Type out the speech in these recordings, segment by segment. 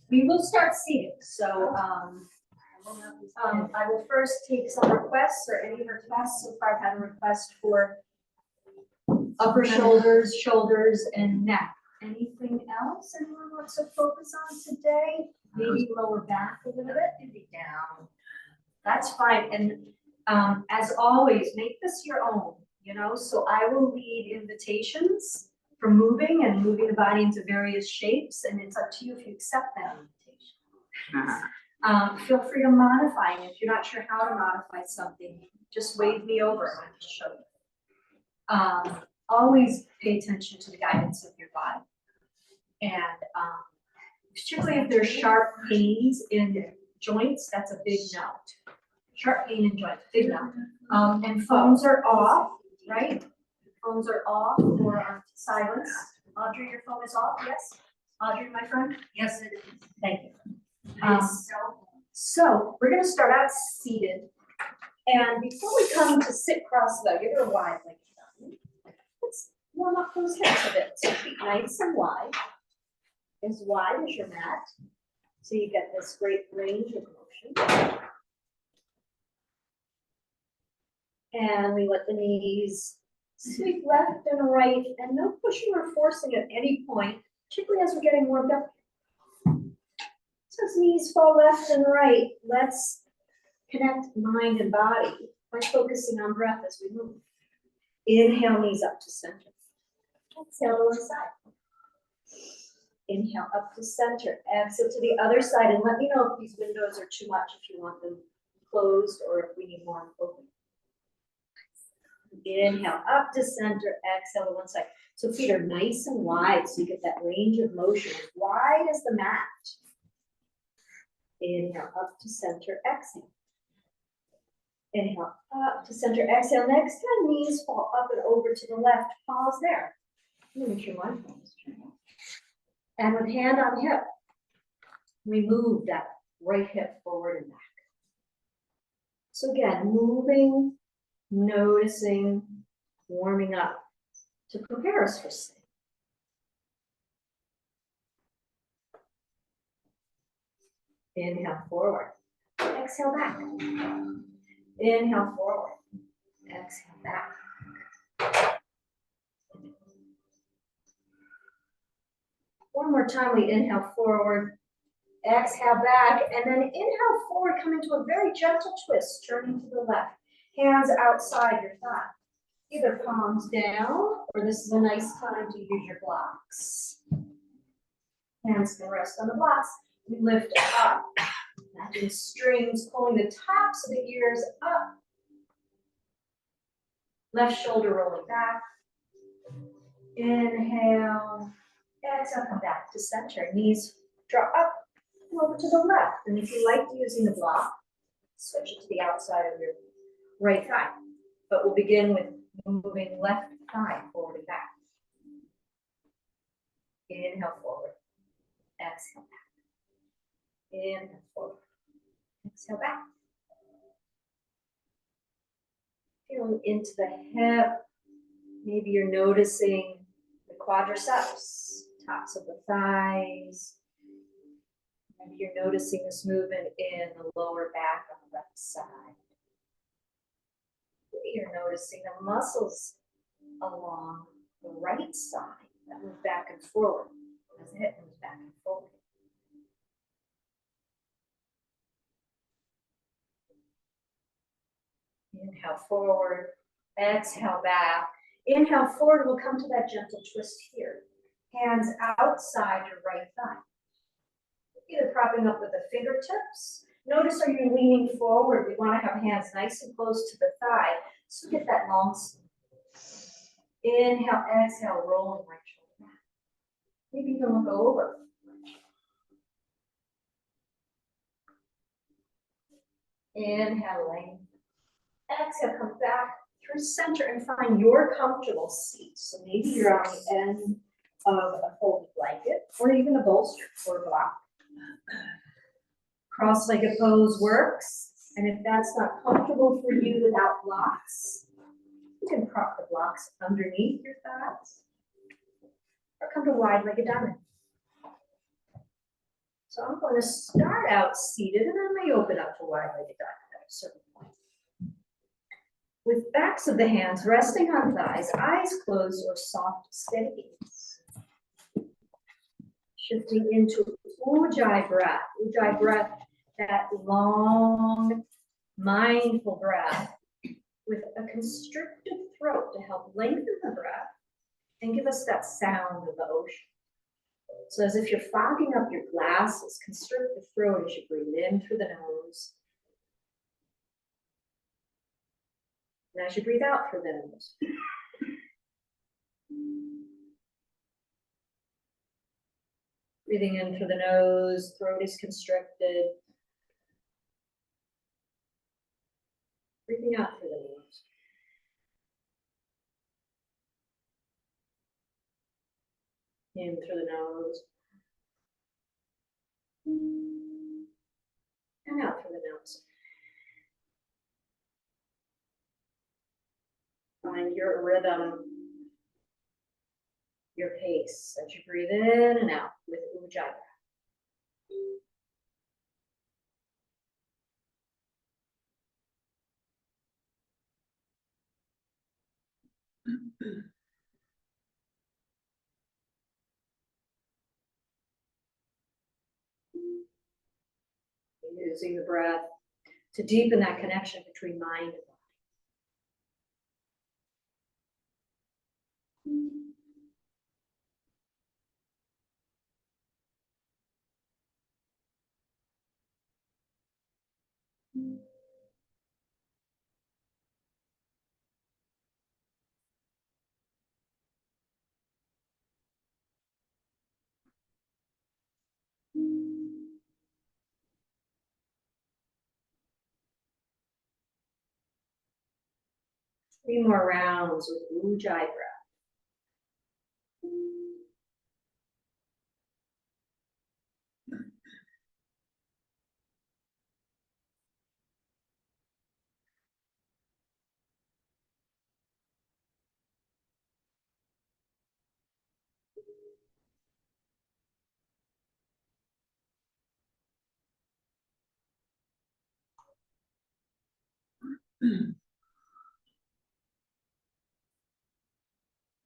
We will start seating, so I will first take some requests or any requests. So far I've had a request for upper shoulders, and neck. Anything else anyone wants to focus on today? Maybe lower back a little bit, maybe down. That's fine. And as always, make this your own, so I will lead invitations for moving the body into various shapes, and it's up to you if you accept that invitation. Feel free to modify, and if you're not sure how to modify something, just wave me over and I'll just show you. Always pay attention to the guidance of your body. And particularly if there's sharp pains in joints, that's a big no. Sharp pain in joints, big no. And phones are off, right? Phones are off or silence. Audrey, your phone is off, yes? Audrey, my friend? Yes, it is. Thank you. So we're gonna start out seated. And before we come to sit cross-legged or wide-legged, let's warm up those hips a bit. So feet nice and wide as your mat. So you get this great range of motion. And we let the knees sweep left and right, and no pushing or forcing at any point, particularly as we're getting warmed up. So as knees fall left and right, let's connect mind and body by focusing on breath as we move. Inhale, knees up to center. Exhale to one side. Inhale up to center. Exhale to the other side, and let me know if these windows are too much, if you want them closed or if we need more open. Inhale up to center, exhale to one side. So feet are nice and wide, so you get that range of motion as wide as the mat. Inhale up to center, exhale. Inhale up to center, exhale. Next time knees fall up and over to the left, pause there. Make sure my phone is turned on. And with hand on hip, we move that right hip forward and back. So again, moving, noticing, warming up to prepare us for sleep. Inhale forward, exhale back. Inhale forward, exhale back. One more time, we inhale forward, exhale back, and then inhale forward, come into a very gentle twist, turning to the left. Hands outside your thigh. Either palms down, or this is a nice time to use your blocks. Hands can rest on the blocks. We lift up. Imagine strings pulling the tops of the ears up. Left shoulder rolling back. Inhale. Exhale, come back to center. Knees draw up and over to the left. And if you like using the block, switch it to the outside of your right thigh. But we'll begin with moving left thigh forward and back. Inhale forward. Exhale back. Inhale forward. Exhale back. Feeling into the hip. Maybe you're noticing the quadriceps, tops of the thighs. Maybe you're noticing this movement in the lower back on the left side. Maybe you're noticing the muscles along the right side that move back and forward as the hip moves back and forward. Inhale forward, exhale back. Inhale forward, we'll come to that gentle twist here. Hands outside your right thigh. Either propping up with the fingertips. Notice, are you leaning forward? We want to have hands nice and close to the thigh. So get that long spine. Inhale, exhale, rolling right shoulder back. Maybe even look over. Inhale, lengthen. Exhale, come back through center and find your comfortable seat. So maybe you're on the end of a folded blanket or even a bolster or a block. Cross-legged pose works. And if that's not comfortable for you without blocks, you can prop the blocks underneath your thighs or come to wide-legged diamond. So I'm going to start out seated and I may open up to wide-legged dog at a certain point. With backs of the hands resting on thighs, eyes closed or soft, steady gaze. Shifting into Ujjayi breath. Ujjayi breath, that long, mindful breath with a constricted throat to help lengthen the breath and give us that sound of the ocean. So as if you're fogging up your glasses, constrict the throat as you breathe in through the nose. And as you breathe out through the nose. Breathing in through the nose, throat is constricted. Breathing out through the nose. In through the nose. And out through the nose. Find your rhythm, your pace as you breathe in and out with Ujjayi. Using the breath to deepen that connection between mind and body. Three more rounds with Ujjayi breath.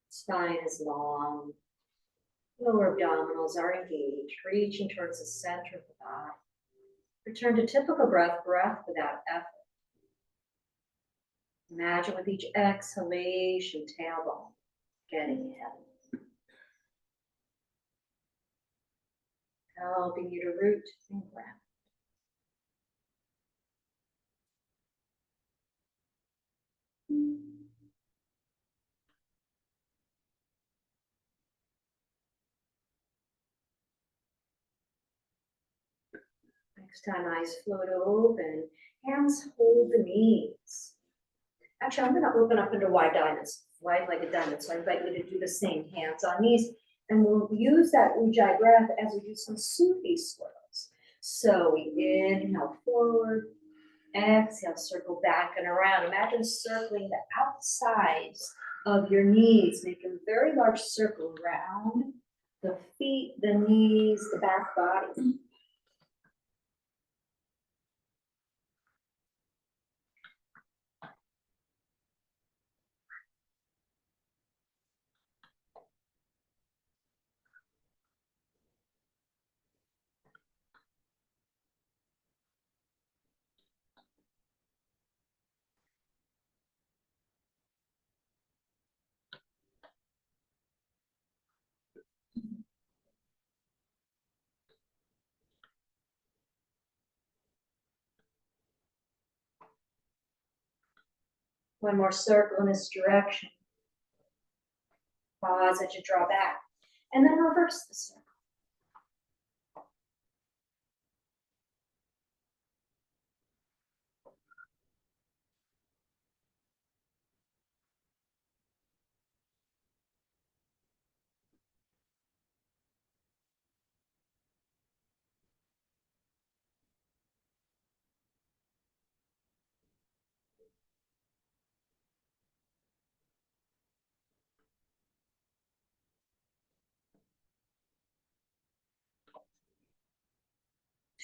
Spine is long. Lower abdominals are engaged, reaching towards the center of the body. Return to typical breath, breath without effort. Imagine with each exhalation, tailbone getting heavy. Helping you to root and ground. Next time, eyes float open, hands hold the knees. Actually, I'm going to open up into wide-legged diamonds. So I invite you to do the same, hands on knees. And we'll use that Ujjayi breath as we do some Sufi swirls. So we inhale forward, exhale, circle back and around. Imagine circling the outsides of your knees. Make a very large circle around the feet, the knees, the back body. One more circle in this direction. Pause as you draw back. And then reverse the circle.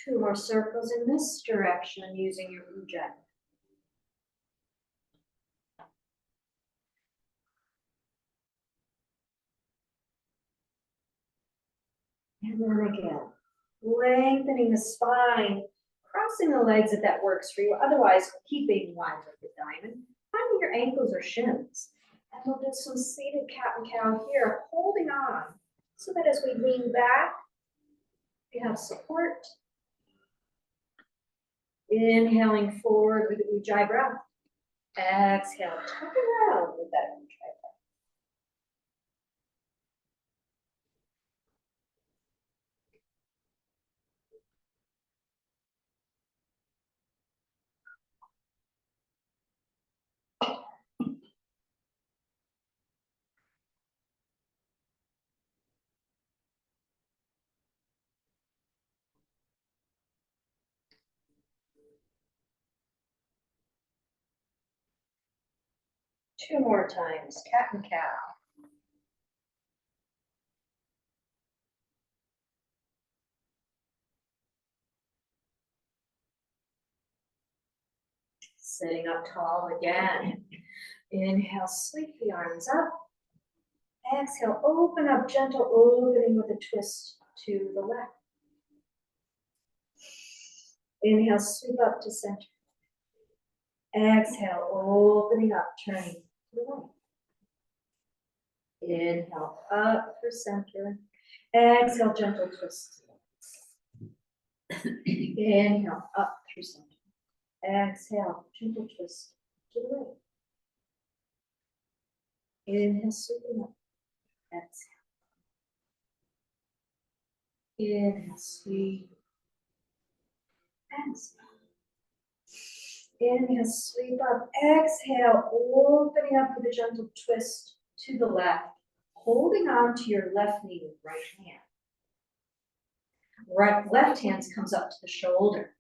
2 more circles in this direction using your ujjayi. And then again, lengthening the spine, crossing the legs if that works for you. Otherwise, keeping wide-legged diamond, finding your ankles or shins. And we'll do some seated cat and cow here, holding on so that as we lean back, we have support. Inhaling forward with the ujjayi breath. Exhale, tuck around with that ujjayi breath. 2 more times, cat and cow. Sitting up tall again. Inhale, sweep the arms up. Exhale, open up, gentle opening with a twist to the left. Inhale, sweep up to center. Exhale, opening up, turning to the right. Inhale, up for center. Exhale, gentle twist. Inhale, up through center. Exhale, gentle twist to the right. Inhale, sweeping up. Exhale. Inhale, sweep. Exhale. Inhale, sweep up. Exhale, opening up with a gentle twist to the left. Holding on to your left knee with right hand. Left hand comes up to the shoulder.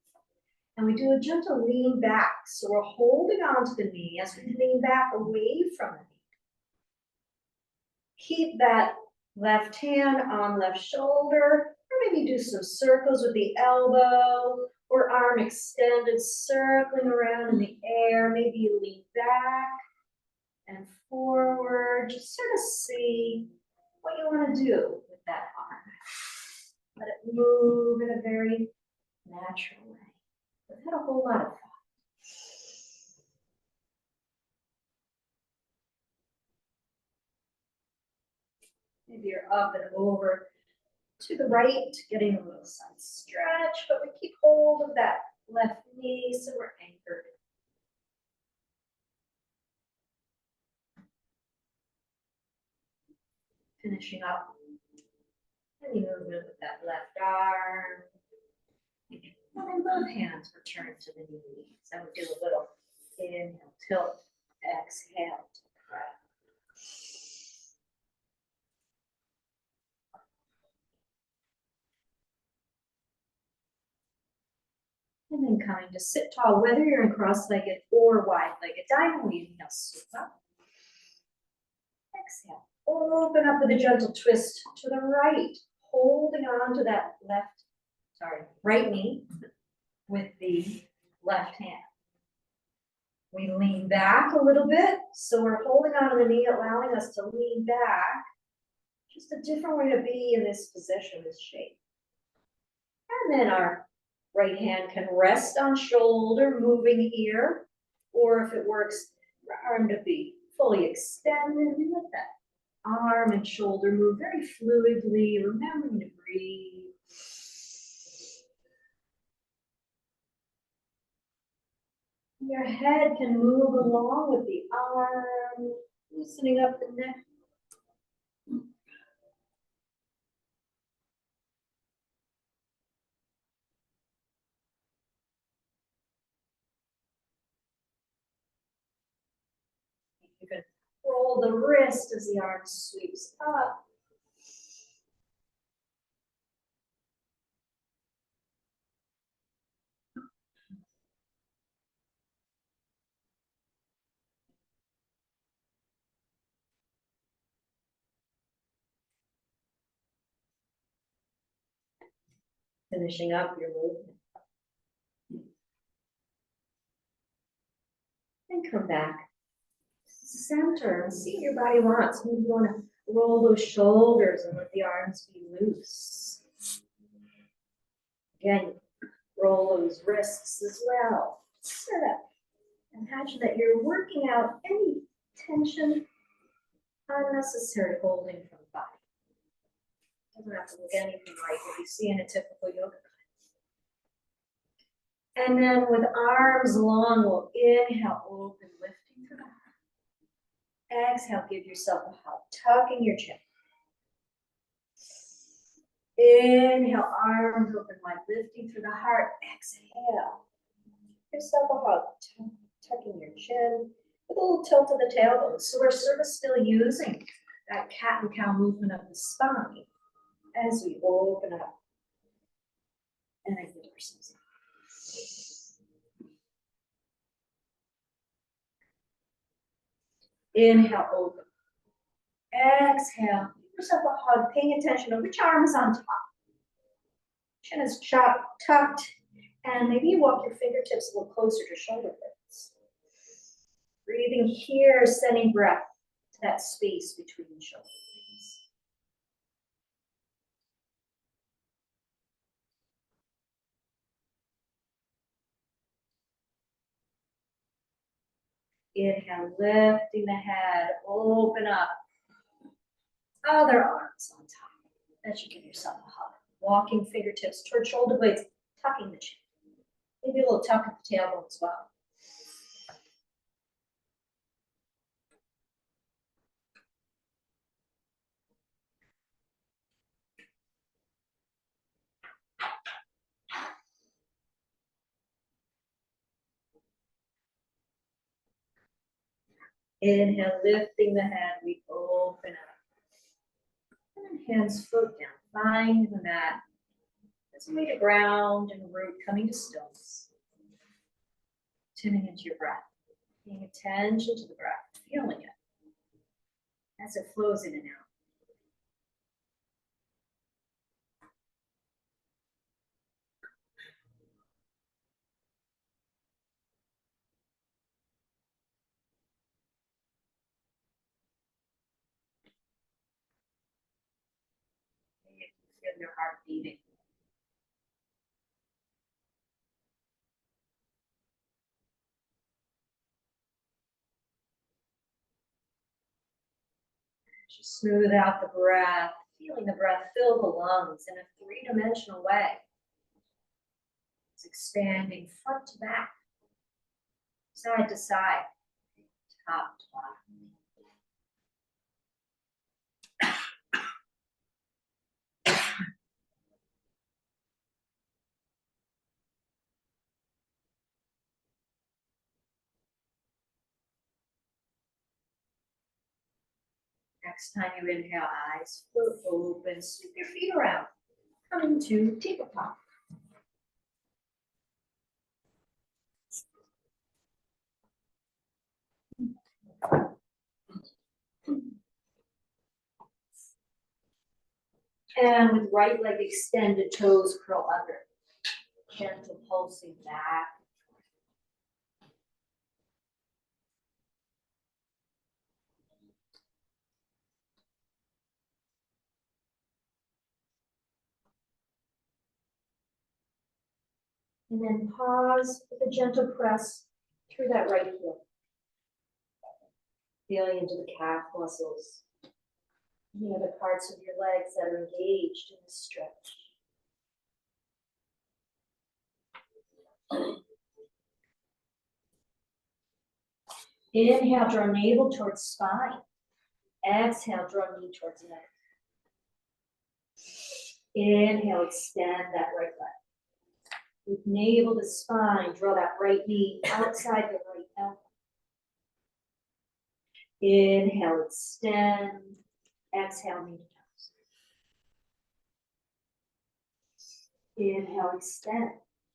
And we do a gentle lean back. So we're holding on to the knee as we lean back away from the knee. Keep that left hand on left shoulder, or maybe do some circles with the elbow, or arm extended, circling around in the air. Maybe you lean back and forward. Just sort of see what you want to do with that arm. Let it move in a very natural way. Without a whole lot of thought. Maybe you're up and over to the right, getting a little side stretch, but we keep hold of that left knee so we're anchored. Finishing up any movement with that left arm. And then both hands return to the knees. And we do a little inhale, tilt, exhale, breath. And then coming to sit tall, whether you're in cross-legged or wide-legged diamond, we inhale, sweep up. Exhale, open up with a gentle twist to the right, holding on to that right knee with the left hand. We lean back a little bit, so we're holding on to the knee, allowing us to lean back. Just a different way to be in this position, this shape. And then our right hand can rest on shoulder, moving here, or if it works, arm to be fully extended, we let that arm and shoulder move very fluidly, remembering to breathe. Your head can move along with the arm, loosening up the neck. You can roll the wrist as the arm sweeps up. Finishing up your movement. And come back. Center and see what your body wants. Maybe you want to roll those shoulders and let the arms be loose. Again, roll those wrists as well. Sit up. Imagine that you're working out any tension, unnecessary holding from the body. Doesn't have to look anything like what you see in a typical yoga class. And then with arms long, we'll inhale, open, lifting through the heart. Exhale, give yourself a hug, tucking your chin. Inhale, arms open wide, lifting through the heart. Exhale, give yourself a hug, tucking your chin with a little tilt of the tailbone. So we're sort of still using that cat and cow movement of the spine as we open up and then give ourselves up. Inhale, open. Exhale, give yourself a hug, paying attention to which arm is on top. Chin is tucked, and maybe you walk your fingertips a little closer to shoulder blades. Breathing here, sending breath to that space between the shoulder blades. Inhale, lifting the head, open up. Other arms on top. That should give yourself a hug. Walking fingertips toward shoulder blades, tucking the chin. Maybe a little tuck at the tailbone as well. Inhale, lifting the head, we open up. And then hands float down, find the mat. As a way to ground and root, coming to stillness. Tuning into your breath, paying attention to the breath, feeling it as it flows in and out. You can feel your heart beating. Just smooth out the breath, feeling the breath fill the lungs in a three-dimensional way. It's expanding front to back, side to side, top to bottom. Next time you inhale, eyes float open, sweep your feet around. Come into tabletop. And with right leg extended, toes curl under. Gentle pulsing back. And then pause with a gentle press through that right heel. Feeling into the calf muscles. Any other parts of your legs that are engaged in the stretch. Inhale, draw navel towards spine. Exhale, draw knee towards neck. Inhale, extend that right leg. With navel to spine, draw that right knee outside the right elbow. Inhale, extend. Exhale, knee to toes. Inhale, extend.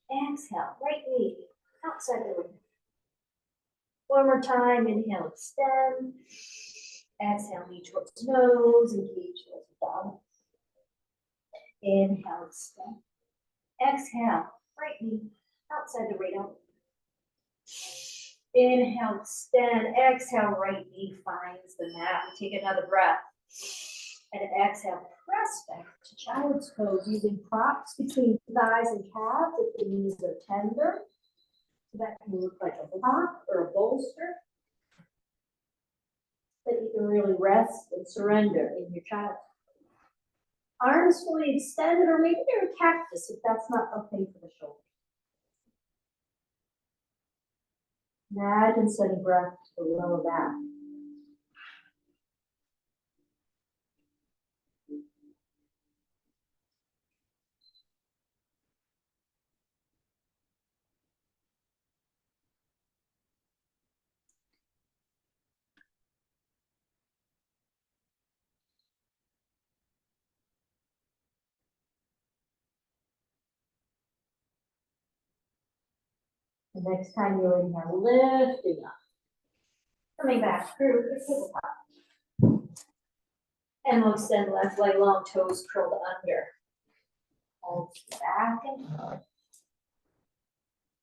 Exhale, right knee outside the right. One more time, inhale, extend. Exhale, knee towards nose, engage towards the bottom. Inhale, extend. Exhale, right knee outside the right elbow. Inhale, extend. Exhale, right knee finds the mat. We take another breath. And exhale, press back to child's pose using props between thighs and calves if the knees are tender. That can look like a block or a bolster. That you can really rest and surrender in your child's pose. Arms fully extended, or maybe they're a cactus if that's not okay for the shoulders. Imagine sending breath to the lower back. The next time you inhale, lifting up. Coming back through the tabletop. And we'll extend left leg long, toes curled under. Hold back and forth.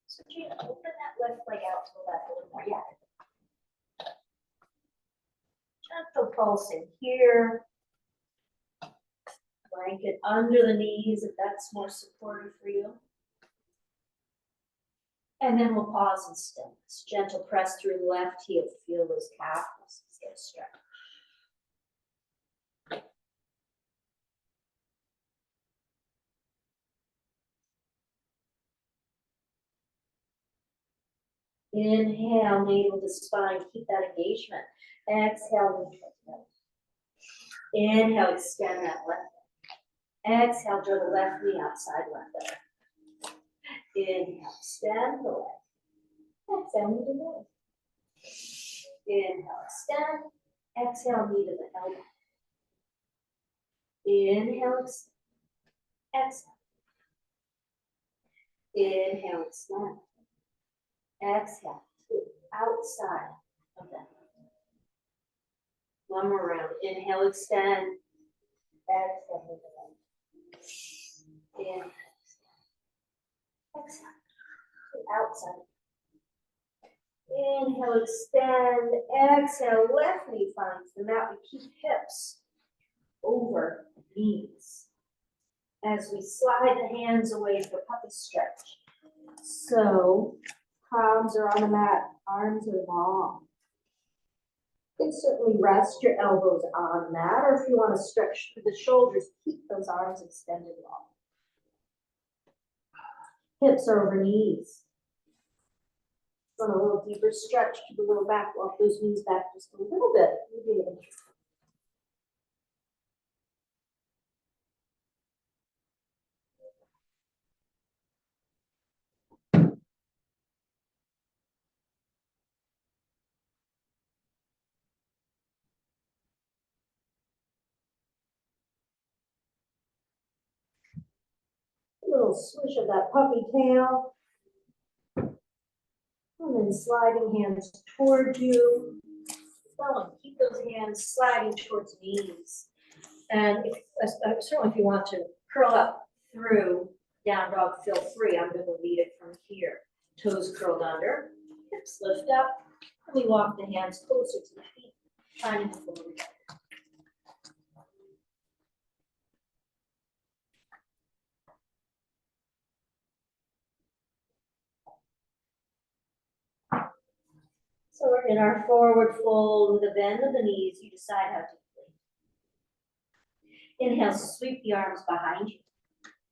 So Gina, open that left leg out to the left a little more. Yeah. Gentle pulsing here. Blanket under the knees if that's more supportive for you. And then we'll pause in stillness. Gentle press through the left heel. Feel those calf muscles get stretched. Inhale, navel to spine. Keep that engagement. Exhale, lift up. Inhale, extend that left leg. Exhale, draw the left knee outside left leg. Inhale, extend the leg. Exhale, knee to leg. Inhale, extend. Exhale, knee to the elbow. Inhale, extend. Exhale. Inhale, extend. Exhale, outside of that. One more round. Inhale, extend. Exhale, inhale. Exhale, outside. Inhale, extend. Exhale, left knee finds the mat. We keep hips over knees as we slide the hands away for puppy stretch. So palms are on the mat, arms are long. You can certainly rest your elbows on the mat, or if you want to stretch through the shoulders, keep those arms extended long. Hips are over knees. Want a little deeper stretch to the lower back. Walk those knees back just a little bit. A little swish of that puppy tail. And then sliding hands toward you. Going. Keep those hands sliding towards knees. And certainly if you want to curl up through down dog, feel free. I'm going to lead it from here. Toes curled under, hips lift up, and we walk the hands closer to the feet, finding the floor. So we're in our forward fold with a bend of the knees. You decide how deeply. Inhale, sweep the arms behind you.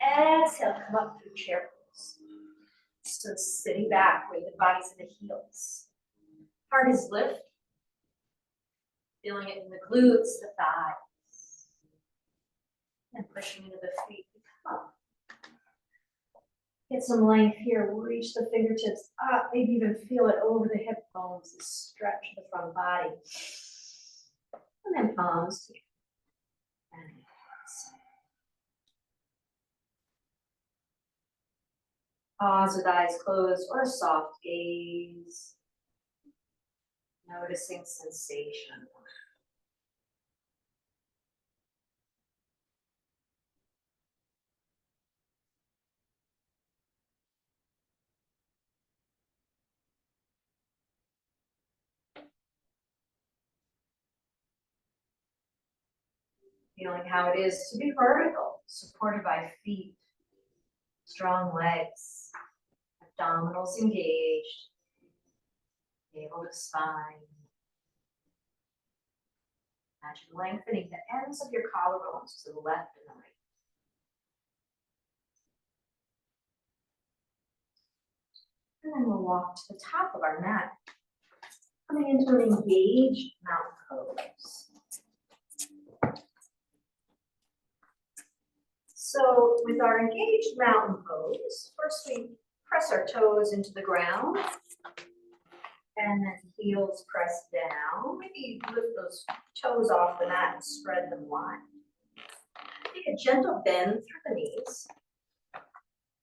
Exhale, come up through chair pose. So sitting back, weight the bodies in the heels. Heart is lift. Feeling it in the glutes, the thighs. And pushing into the feet. Come up. Get some length here. We'll reach the fingertips up. Maybe even feel it over the hip bones. This stretch the front body. And then palms together. And hands. Pause with eyes closed or a soft gaze. Noticing sensation. Feeling how it is to be vertical, supported by feet, strong legs, abdominals engaged, navel to spine. Imagine lengthening the ends of your collarbones to the left and the right. And then we'll walk to the top of our mat, coming into an engaged mountain pose. So with our engaged mountain pose, first we press our toes into the ground, and then heels press down. Maybe lift those toes off the mat and spread them wide. Take a gentle bend through the knees.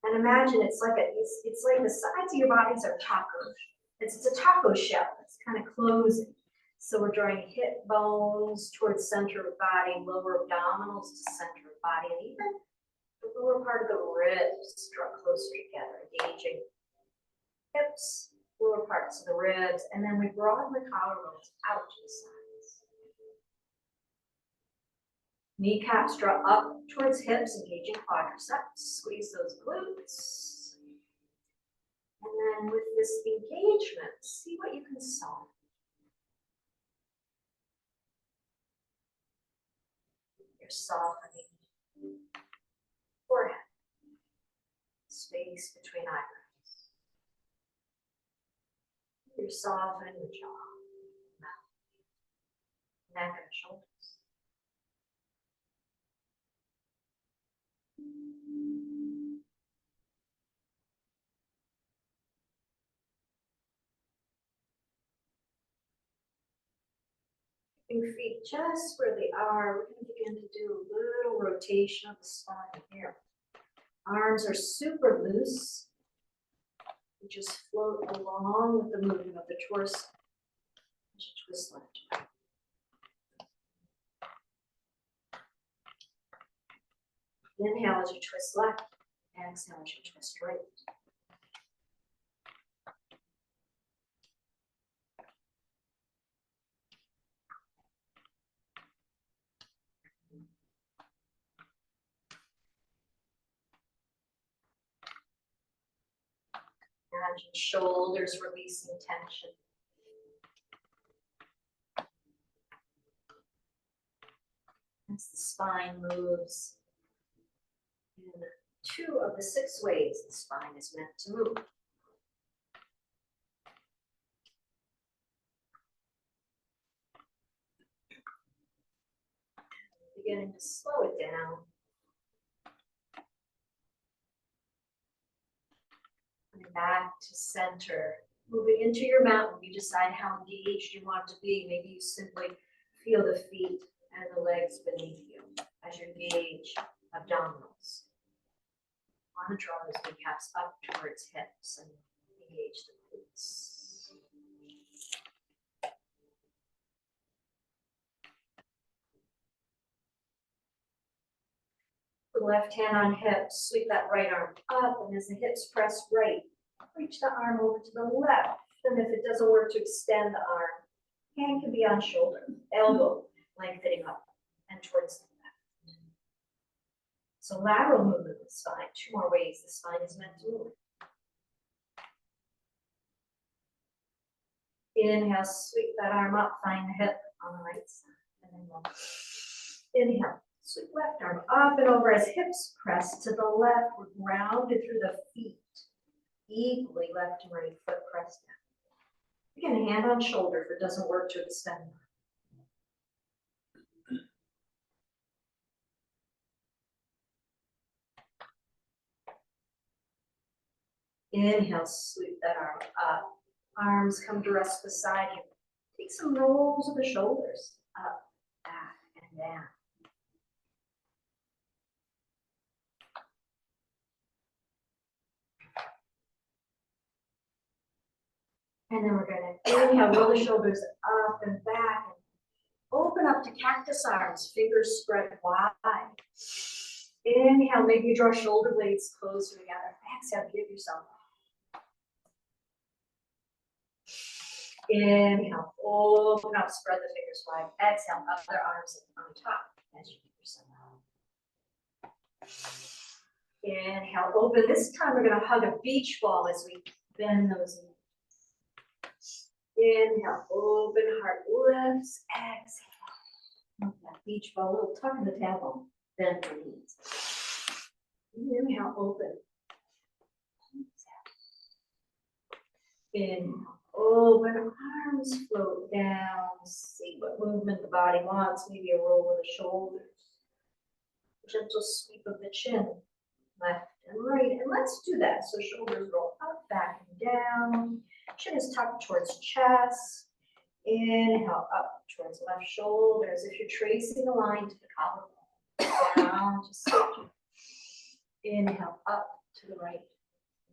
And imagine it's like the sides of your bodies are tacos. It's a taco shell. It's kind of closing. So we're drawing hip bones towards center of body, lower abdominals to center of body, and even the lower part of the ribs draw closer together, engaging hips, lower parts of the ribs, and then we broaden the collarbones out to the sides. Kneecaps draw up towards hips, engaging quadriceps. Squeeze those glutes. And then with this engagement, see what you can solve. You're softening forehead, space between eyebrows. You're softening the jaw, mouth, neck, and shoulders. Keeping feet just where they are, we're going to begin to do a little rotation of the spine here. Arms are super loose. We just float along with the movement of the torso as you twist left to right. Inhale as you twist left, exhale as you twist right. Imagine shoulders releasing tension. As the spine moves in 2 of the 6 ways the spine is meant to move. Beginning to slow it down. Coming back to center. Moving into your mountain, you decide how engaged you want to be. Maybe you simply feel the feet and the legs beneath you as you engage abdominals. Want to draw those kneecaps up towards hips and engage the glutes. The left hand on hips, sweep that right arm up, and as the hips press right, reach the arm over to the left. And if it doesn't work to extend the arm, hand can be on shoulder, elbow lengthening up and towards the left. So lateral movement of the spine, 2 more ways the spine is meant to move. Inhale, sweep that arm up, find the hip on the right side. And then we'll inhale, sweep left arm up and over as hips press to the left. We're grounded through the feet. Equally left and right foot press down. Again, hand on shoulder if it doesn't work to extend. Inhale, sweep that arm up. Arms come to rest beside you. Take some rolls of the shoulders up, back, and down. And then we're going to inhale, roll the shoulders up and back. And open up to cactus arms, fingers spread wide. Inhale, maybe you draw shoulder blades closer together. Exhale, give yourself up. Inhale, open up, spread the fingers wide. Exhale, other arms on top as you give Inhale, open. This time we're gonna hug a beach ball as we bend those knees. Inhale, open, heart lifts, exhale. Hug that beach ball, a little tuck in the tailbone, bend the knees. Inhale, open. Inhale, open, arms float down. See what movement the body wants. Maybe a roll of the shoulders. Gentle sweep of the chin, left and right. And let's do that. So shoulders roll up, back and down. Chin is tucked towards chest. Inhale, up towards left shoulder as if you're tracing a line to the collarbone. Down to center. Inhale, up to the right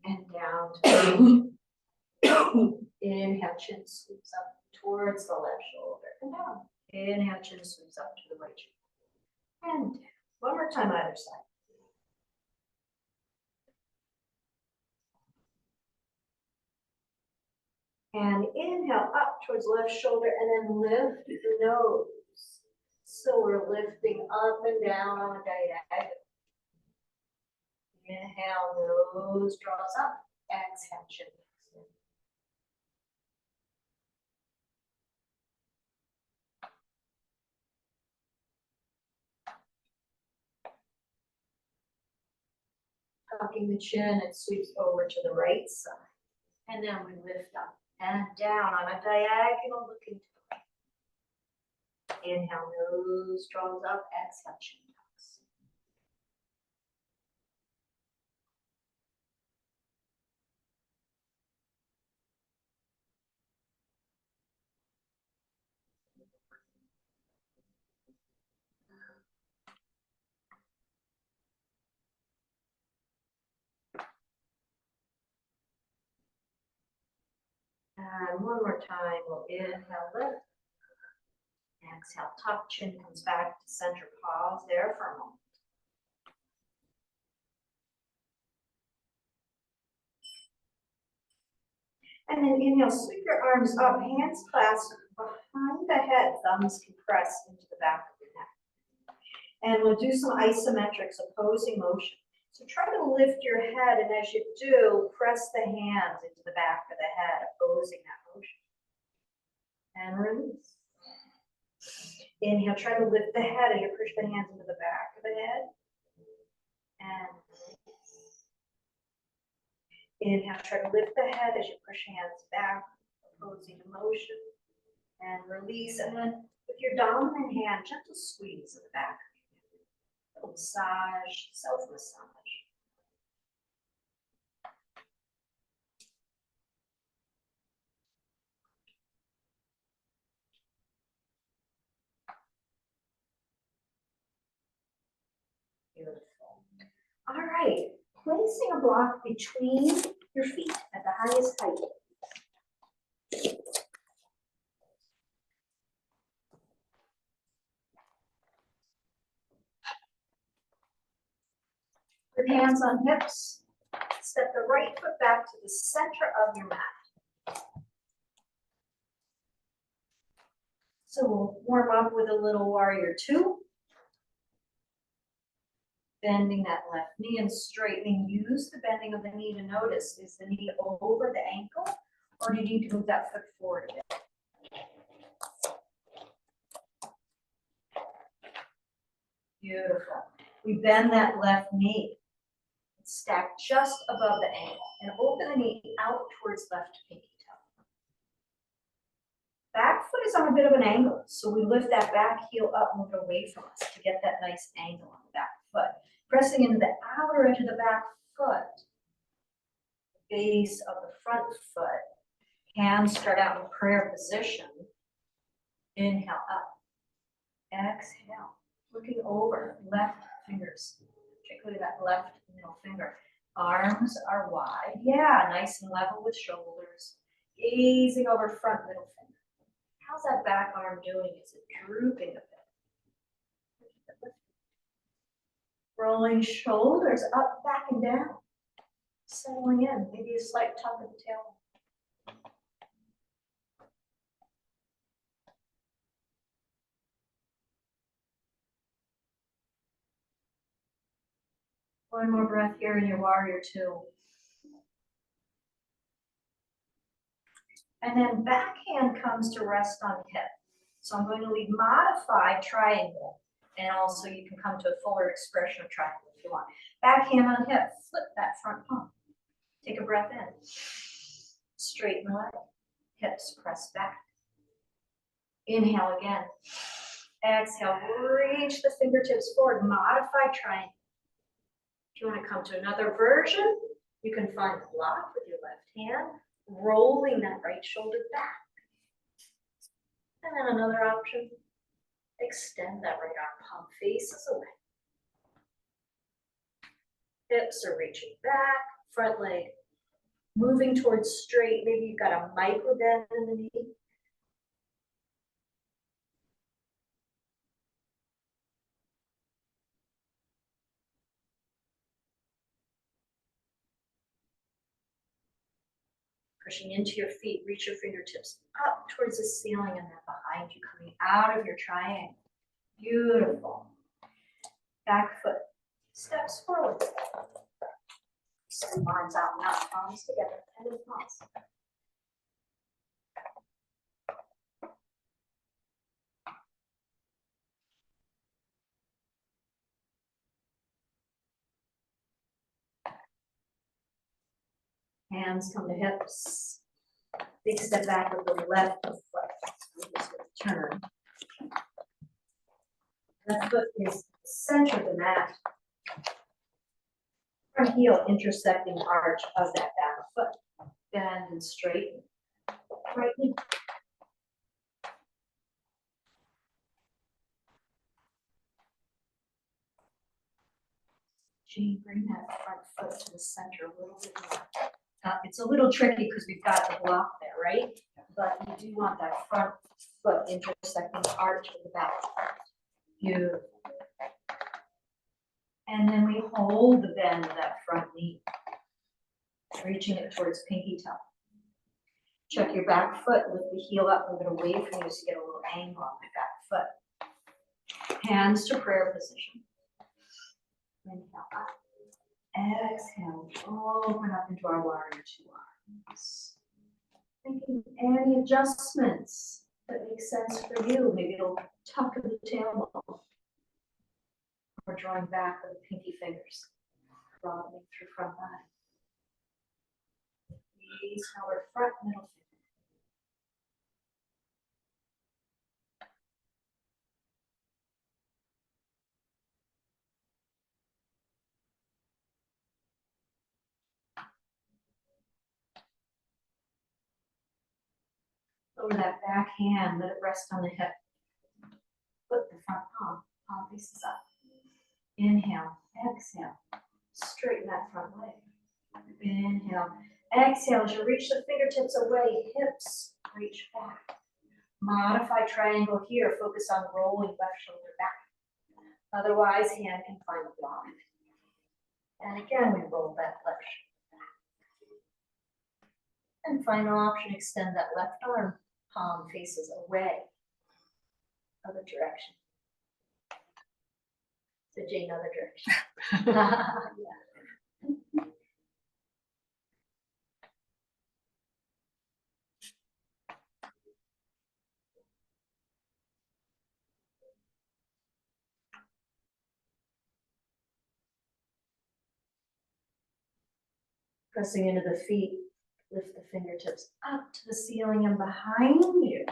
and down to the right. Inhale, chin sweeps up towards the left shoulder and down. Inhale, chin sweeps up to the right shoulder and down. One more time either side. And inhale up towards left shoulder and then lift the nose. So we're lifting up and down on a diagonal. Inhale, nose draws up. Exhale, chin. Tucking the chin, it sweeps over to the right side. And then we lift up and down on a diagonal looking to the right. Inhale, nose draws up. Exhale, chin tucks. And one more time, we'll inhale, lift. Exhale, tuck, chin comes back to center, pause there for a moment. And then inhale, sweep your arms up, hands clasped behind the head, thumbs compressed into the back of the neck. And we'll do some isometrics, opposing motion. So try to lift your head, and as you do, press the hands into the back of the head, opposing that motion. And release. Inhale, try to lift the head, and you push the hands into the back of the head. And release. Inhale, try to lift the head as you push hands back, opposing motion. And release. And then with your dominant hand, gentle squeeze in the back. Little massage, self-massage. Beautiful. All right, placing a block between your feet at the highest height. Put hands on hips. Step the right foot back to the center of your mat. So we'll warm up with a little warrior two. Bending that left knee and straightening. Use the bending of the knee to notice, is the knee over the ankle, or do you need to move that foot forward a bit? Beautiful. We bend that left knee. Stack just above the ankle and open the knee out towards left pinky toe. Back foot is on a bit of an angle, so we lift that back heel up, move it away from us to get that nice angle on the back foot. Pressing into the outer edge of the back foot, base of the front foot. Hands start out in prayer position. Inhale up. Exhale. Looking over, left fingers, particularly that left middle finger. Arms are wide. Yeah, nice and level with shoulders. Gazing over front middle finger. How's that back arm doing? Is it drooping a bit? Rolling shoulders up, back, and down. Settling in. Maybe a slight tuck of the tail. One more breath here in your warrior two. And then backhand comes to rest on hip. So I'm going to leave modified triangle. And also you can come to a fuller expression of triangle if you want. Backhand on hip, flip that front palm. Take a breath in. Straighten the leg. Hips press back. Inhale again. Exhale, reach the fingertips forward. Modify triangle. If you want to come to another version, you can find the block with your left hand, rolling that right shoulder back. And then another option, extend that right arm, palm faces away. Hips are reaching back, front leg moving towards straight. Maybe you've got a micro bend in the knee. Pushing into your feet, reach your fingertips up towards the ceiling and then behind you, coming out of your triangle. Beautiful. Back foot steps forward. Send arms out, not palms together, and palms. Hands come to hips. Big step back with the left foot. We're just going to turn. Left foot is center of the mat. Front heel intersecting arch of that back foot. Bend and straighten. Right knee. Gene, bring that front foot to the center a little bit more. It's a little tricky because we've got the block there, right? But you do want that front foot intersecting the arch of the back. Beautiful. And then we hold the bend of that front knee, reaching it towards pinky toe. Check your back foot with the heel up, move it away from you so you get a little angle on the back foot. Hands to prayer position. Inhale up. Exhale, open up into our warrior two arms. Thinking any adjustments that make sense for you. Maybe it'll tuck in the tailbone. Or drawing back with the pinky fingers. Broadening through front body. Knees cover front, middle finger. Over that back hand, let it rest on the hip. Put the front palm faces up. Inhale, exhale. Straighten that front leg. Inhale, exhale as you reach the fingertips away, hips reach back. Modify triangle here, focus on rolling left shoulder back. Otherwise, hand can find the block. And again, we roll that left shoulder back. And final option, extend that left arm, palm faces away. Other direction. So Jane, other direction. Yeah. Pressing into the feet, lift the fingertips up to the ceiling and behind you.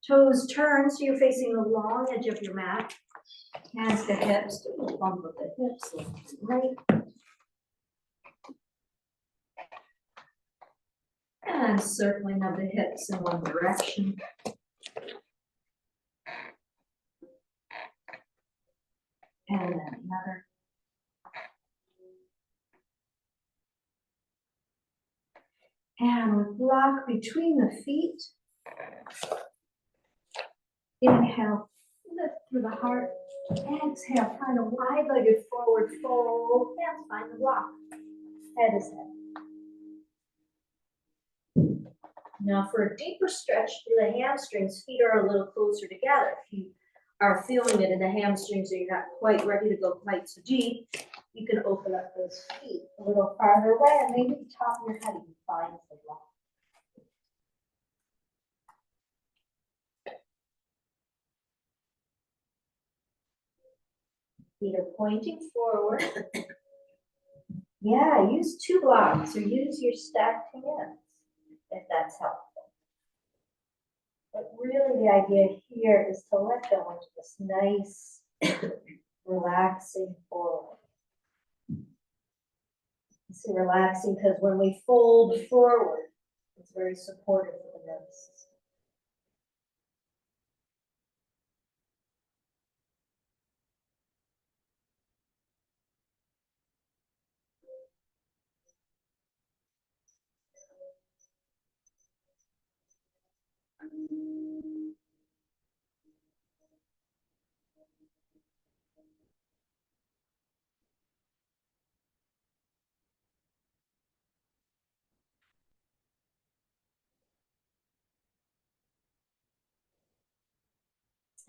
Toes turn so you're facing the long edge of your mat. Hands to hips, do a bump of the hips, left and right. And circling of the hips in one direction. And then another. And with block between the feet. Inhale, lift through the heart. Exhale, find a wide-legged forward fold. Hands find the block. Head is head. Now for a deeper stretch through the hamstrings, feet are a little closer together. If you are feeling it in the hamstrings or you're not quite ready to go quite so deep, You can open up those feet a little farther away, and maybe the top of your head even finds the block. Feet are pointing forward. Yeah, use 2 blocks or use your stacked hands if that's helpful. But really the idea here is to let go into this nice, relaxing forward. It's relaxing because when we fold forward, it's very supportive for the nervous system.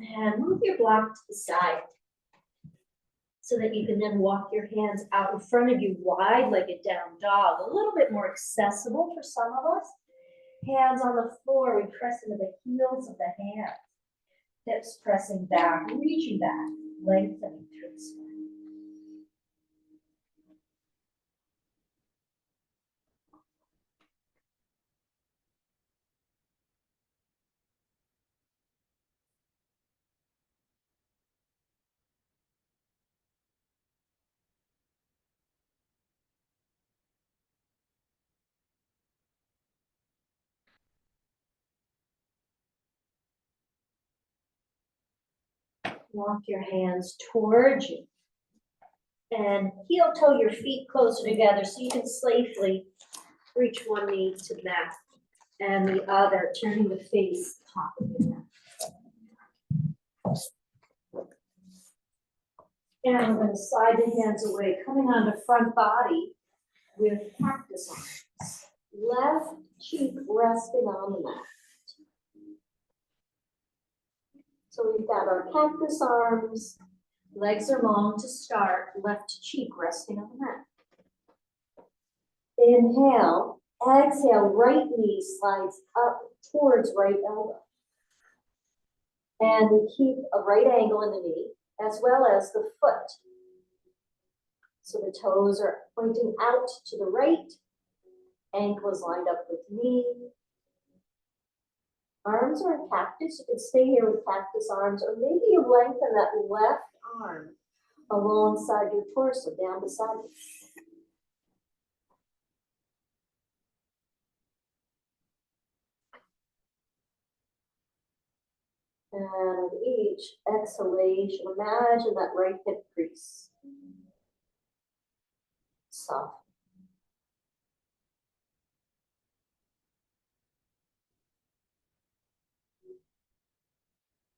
And move your block to the side so that you can then walk your hands out in front of you, wide-legged down dog, a little bit more accessible for some of us. Hands on the floor, we press into the heels of the hands. Hips pressing back, reaching back, lengthening through the spine. Walk your hands towards you. And heel toe your feet closer together so you can safely reach one knee to the mat and the other, turning to face the top of your mat. And I'm going to slide the hands away, coming onto front body with cactus arms. Left cheek resting on the mat. So we've got our cactus arms, legs are long to start, left cheek resting on the mat. Inhale, exhale, right knee slides up towards right elbow. And we keep a right angle in the knee, as well as the foot. So the toes are pointing out to the right, ankle is lined up with knee. Arms are in cactus, you can stay here with cactus arms, or maybe you lengthen that left arm alongside your torso, down beside you. And with each exhalation, imagine that right hip crease. Soft.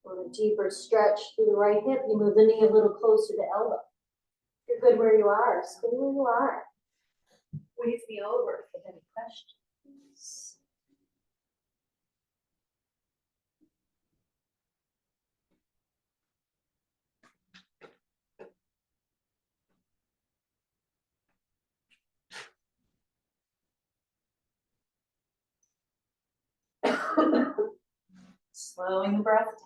On a deeper stretch through the right hip, you move the knee a little closer to elbow. If you're good where you are, stay where you are. Wave me over if you have any questions. Slowing the breath down.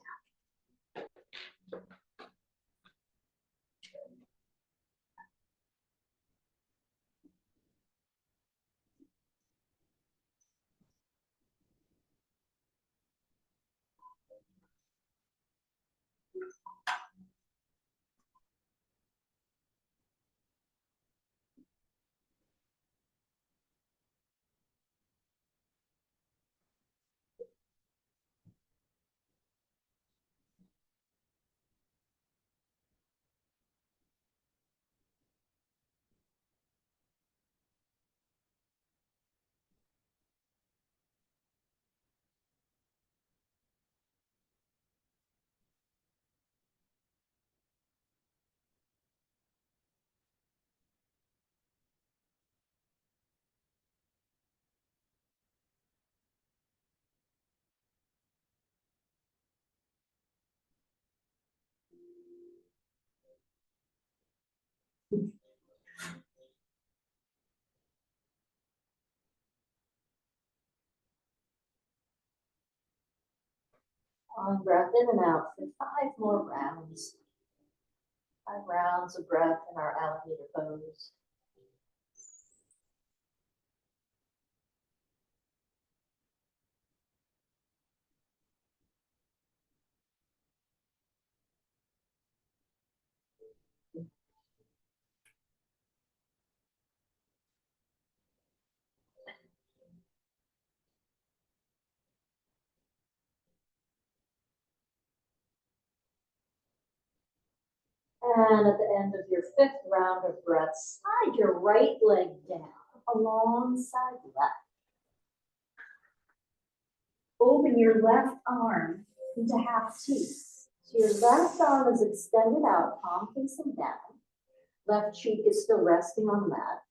Long breath in and out for 5 more rounds. 5 rounds of breath in our alligator pose. And at the end of your 5th round of breath, slide your right leg down alongside left. Open your left arm into half T. So your left arm is extended out, palm facing down. Left cheek is still resting on the mat.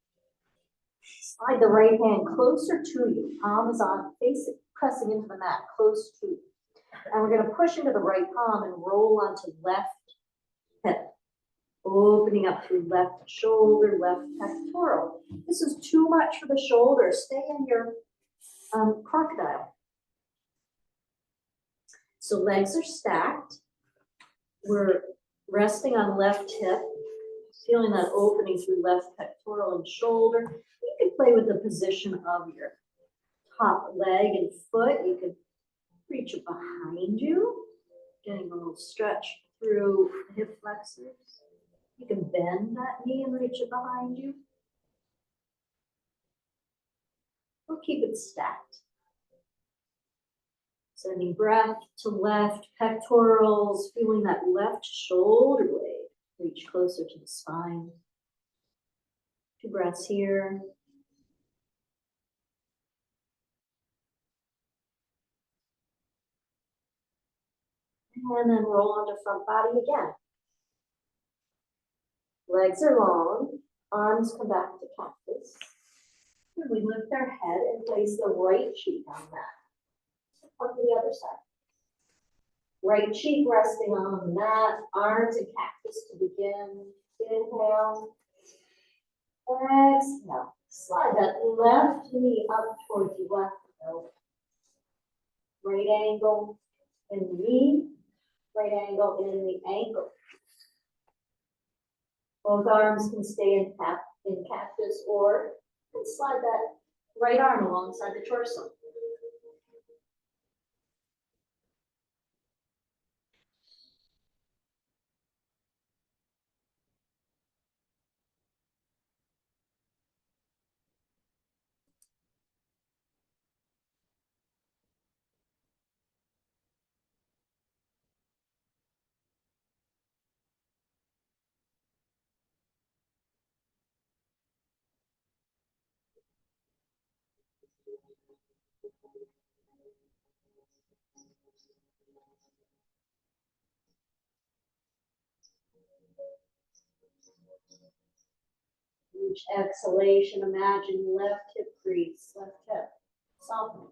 Slide the right hand closer to you. Palm is on, facing, pressing into the mat, close to you. And we're going to push into the right palm and roll onto left hip. Opening up through left shoulder, left pectoral. This is too much for the shoulder. Stay in your crocodile. So legs are stacked. We're resting on left hip, feeling that opening through left pectoral and shoulder. You can play with the position of your top leg and foot. You can reach it behind you, getting a little stretch through the hip flexors. You can bend that knee and reach it behind you. We'll keep it stacked. Sending breath to left pectorals, feeling that left shoulder blade reach closer to the spine. 2 breaths here. And then roll onto front body again. Legs are long, arms come back to cactus. And we lift our head and place the right cheek on that. On the other side. Right cheek resting on the mat, arms and cactus to begin. Inhale. Exhale. Slide that left knee up towards the left elbow. Right angle in the knee, right angle in the ankle. Both arms can stay in cactus, or you can slide that right arm alongside the torso. Each exhalation, imagine left hip crease, left hip softening.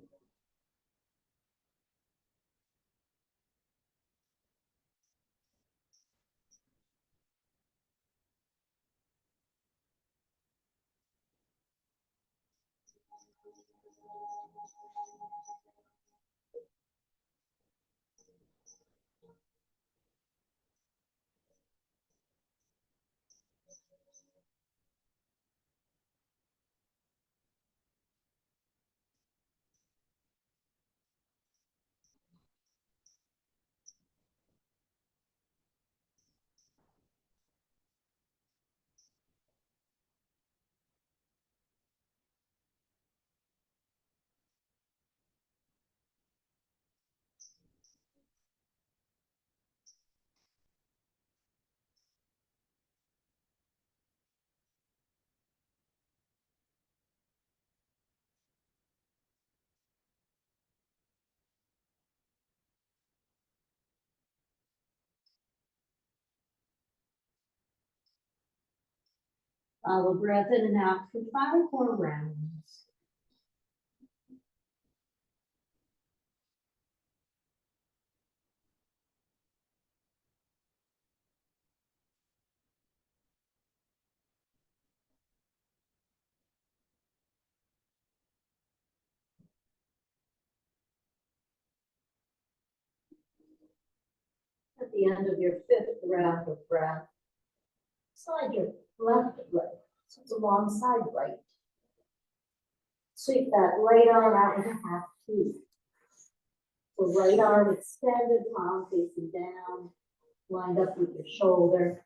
Follow breath in and out for 5 more rounds. at the end of your fifth round of breath, slide your left leg, so it's alongside right. Sweep that right arm out in a half T. The right arm extended, palm facing down, lined up with your shoulder.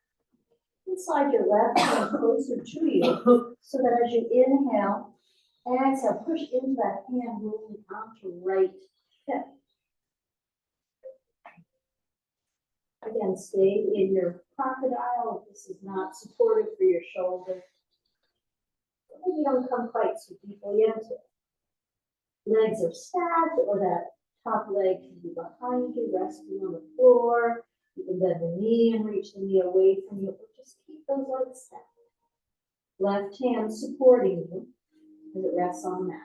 And slide your left hand closer to you, so that as you inhale and exhale, push into that hand moving onto right hip. Again, stay in your crocodile if this is not supportive for your shoulder. Maybe don't come quite so deeply into it. Legs are stacked, or that top leg can be behind you, resting on the floor. You can bend the knee and reach the knee away from you, or just keep those legs stacked. Left hand supporting you as it rests on the mat.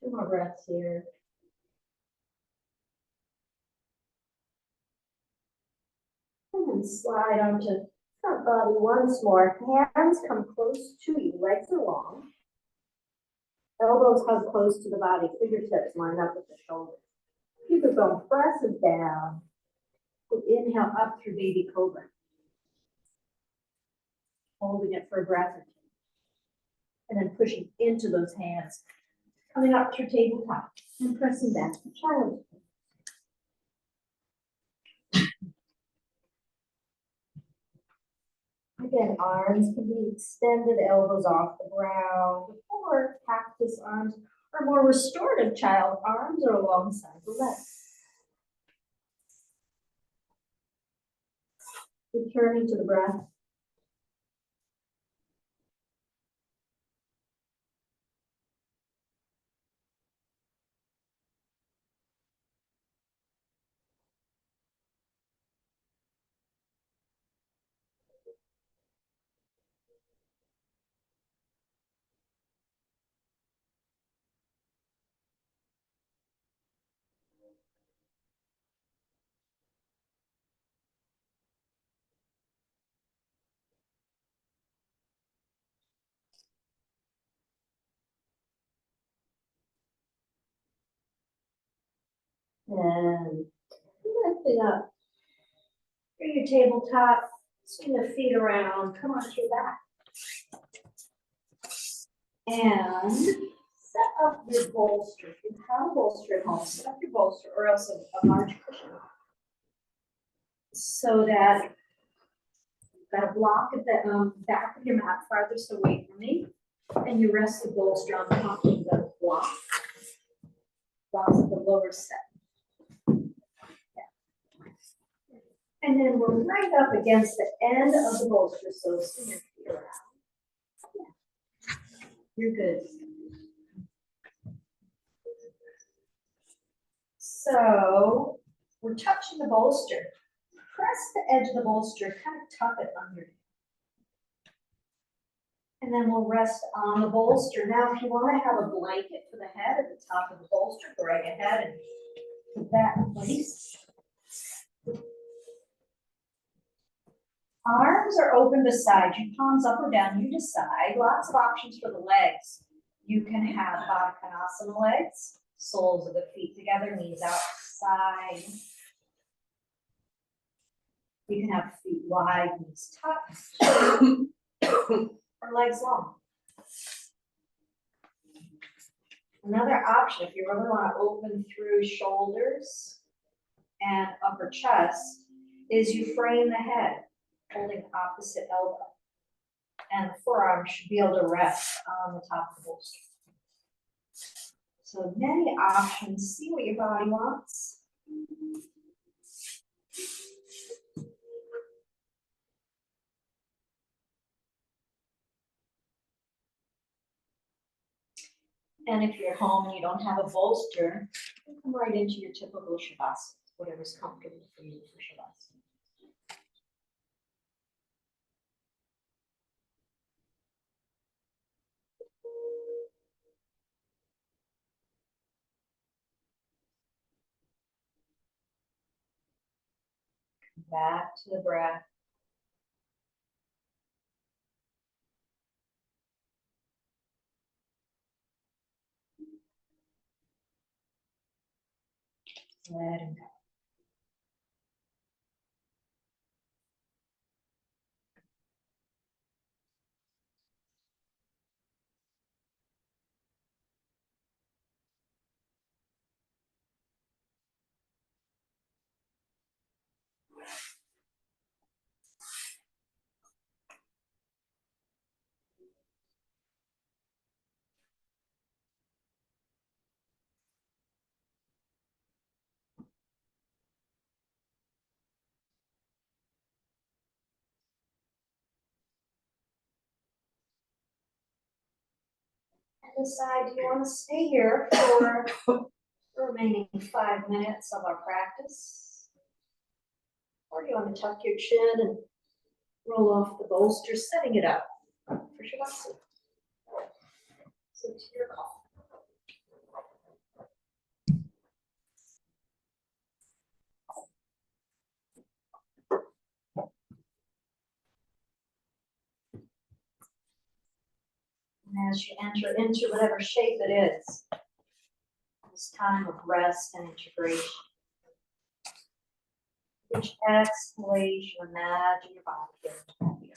Two more breaths here. And then slide onto front body once more. Hands come close to you, legs are long. Elbows hug close to the body, fingertips line up with the shoulders. Keep the bone, press it down. Inhale up through baby cobra. Holding it for a breath or two. And then pushing into those hands. Coming up through tabletop and pressing back to child's pose. Again, arms can be extended, elbows off the ground, or cactus arms, or more restorative child arms are alongside the legs. Returning to the breath. And lifting up through your tabletop, swing the feet around, come onto your back. And set up your bolster. If you have a bolster at home, set up your bolster or else a large cushion. So that you've got a block at the back of your mat farthest away from me. And you rest the bolster on top of the block. Blocks at the lower set. And then we're right up against the end of the bolster, so swing your feet around. Yeah. You're good. So we're touching the bolster. Press the edge of the bolster, kind of tuck it under. And then we'll rest on the bolster. Now, if you want to have a blanket for the head at the top of the bolster, go right ahead and put that in place. Arms are open beside you, palms up or down, you decide. Lots of options for the legs. You can have Baddha Konasana legs, soles of the feet together, knees outside. You can have feet wide, knees tucked, or legs long. Another option, if you really want to open through shoulders and upper chest, is you frame the head, holding opposite elbow. And the forearm should be able to rest on the top of the bolster. So many options. See what your body wants. And if you're home and you don't have a bolster, you come right into your typical Shavasana, whatever's comfortable for you for Shavasana. Back to the breath. Letting go. And decide, do you want to stay here for the remaining 5 minutes of our practice? Or do you want to tuck your chin and roll off the bolster, setting it up for Shavasana? So to your call. And as you enter into whatever shape it is, this time of rest and integration. Each exhalation, imagine your body getting heavier.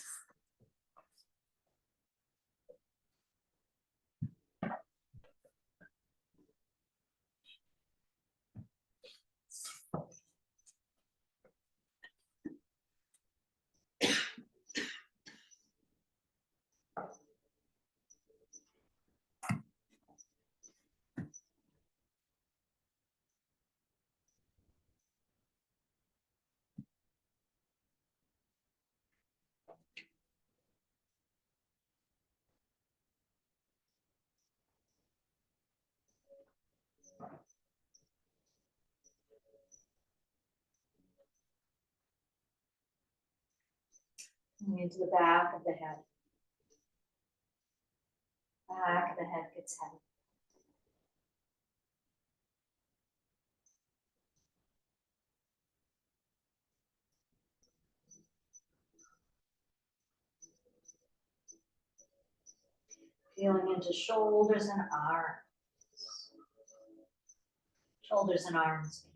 Into the back of the head. Back of the head gets heavy. Feeling into shoulders and arms. Shoulders and arms.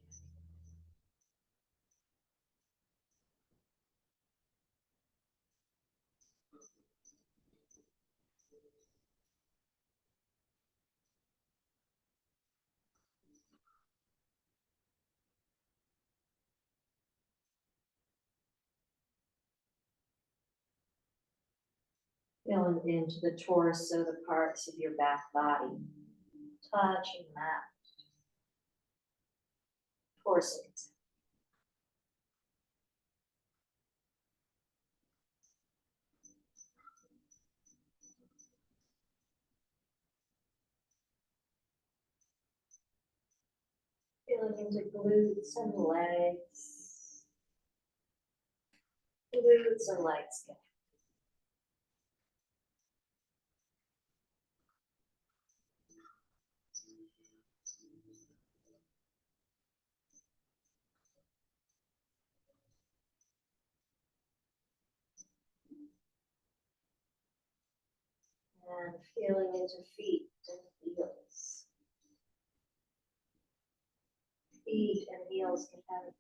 Feeling into the torso, the parts of your back body. Touching that. Torso. Feeling into glutes and legs. Glutes and legs. And feeling into feet and heels. Feet and heels get heavy.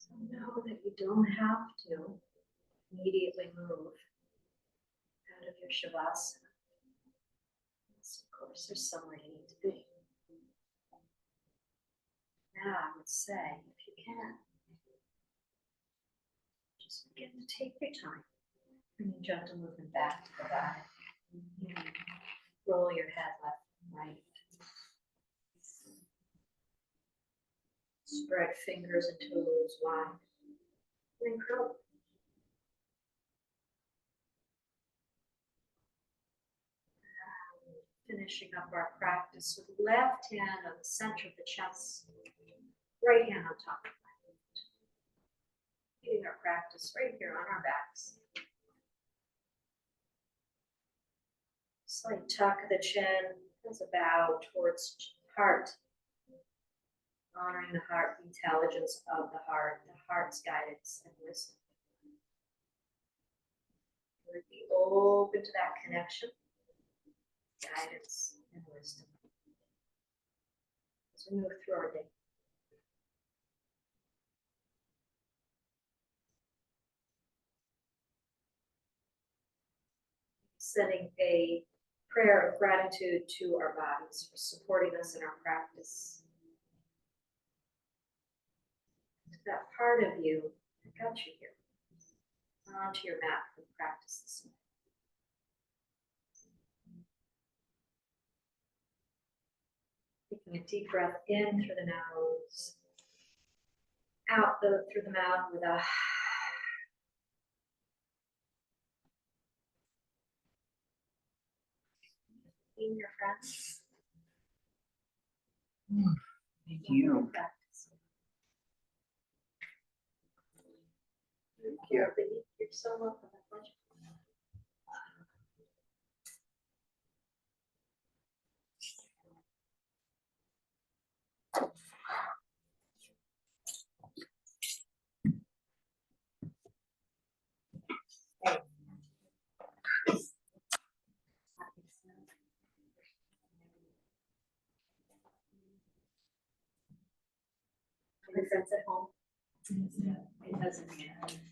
So know that you don't have to immediately move out of your Shavasana. Yes, of course, there's somewhere you need to be. Now I would say, if you can, just begin to take your time, bringing gentle movement back to the body. Roll your head left and right. Spread fingers and toes wide. And then curl. Finishing up our practice with left hand on the center of the chest, right hand on top of the head. Getting our practice right here on our backs. Slight tuck of the chin as a bow towards heart. Honoring the heart, the intelligence of the heart's guidance and wisdom. We'd be open to that connection, guidance, and wisdom as we move through our day. Sending a prayer of gratitude to our bodies for supporting us in our practice. To that part of you that got you here, onto your mat for practice this morning. Taking a deep breath in through the nose, out through the mouth with a in your friends. Thank you. You're so welcome. My pleasure. Your friends at home? It doesn't matter.